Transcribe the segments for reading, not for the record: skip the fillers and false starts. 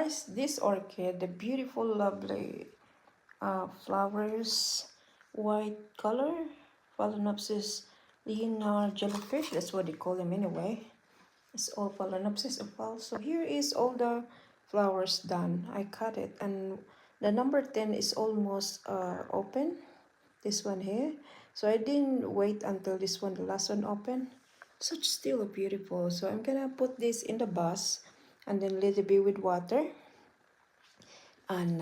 guys, this orchid, the beautiful, lovely flowers, white color, Phalaenopsis linear jellyfish, that's what they call them anyway. It's all Phalaenopsis opal. So here is all the flowers done. I cut it, and the number 10 is almost open, this one here. So I didn't wait until this one, the last one, open. So it's still beautiful. So I'm gonna put this in the vase and then let it be with water, and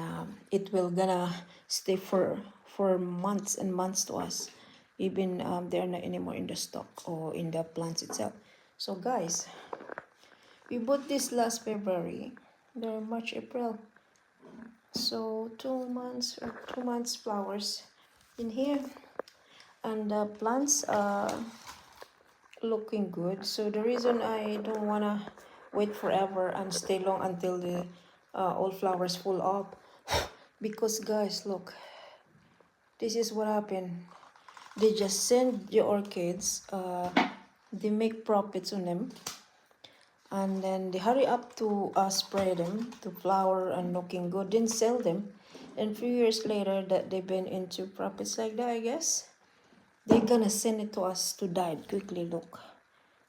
it will gonna stay for months and months to us, even they're not anymore in the stock or in the plants itself. So guys, we bought this last February. They're March, April, so 2 months or 2 months flowers in here, and the plants are looking good. So the reason I don't wanna wait forever and stay long until the all flowers full up, because guys, look, this is what happened. They just send the orchids, they make profits on them, and then they hurry up to spray them to flower and looking good, then sell them, and 3 years later that they've been into profits like that, I guess they're gonna send it to us to die quickly. Look,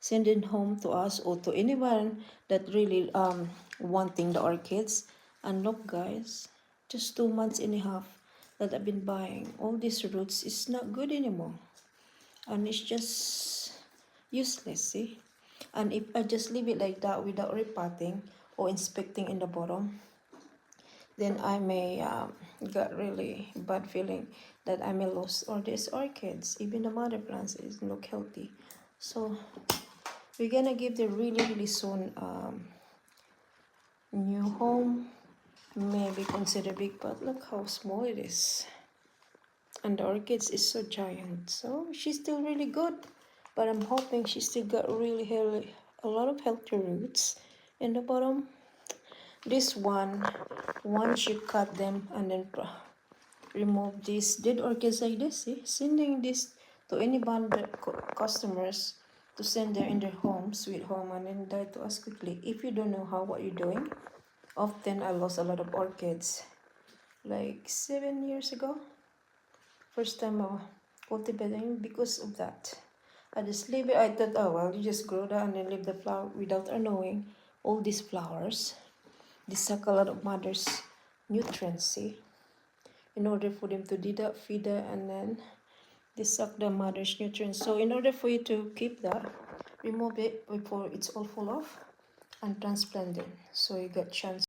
send it home to us or to anyone that really wanting the orchids. And look guys, just 2 months and a half that I've been buying all these roots is not good anymore, and it's just useless, see. And if I just leave it like that without repotting or inspecting in the bottom, then I may get really bad feeling that I may lose all these orchids. Even the mother plants is look healthy. So we're gonna give them really soon new home. Maybe consider big, but look how small it is. And the orchids is so giant. So she's still really good, but I'm hoping she still got really healthy, a lot of healthy roots in the bottom. This one, once you cut them and then remove these dead orchids like this, see, sending this to any band customers to send them in their home, sweet home, and then die to us quickly. If you don't know what you're doing, often I lost a lot of orchids like 7 years ago. First time cultivating because of that. I just leave it. I thought, oh well, you just grow that and then leave the flower without knowing all these flowers. They suck a lot of mother's nutrients, see, in order for them to feed her, and then they suck the mother's nutrients. So in order for you to keep that, remove it before it's all full off and transplant it, so you get chance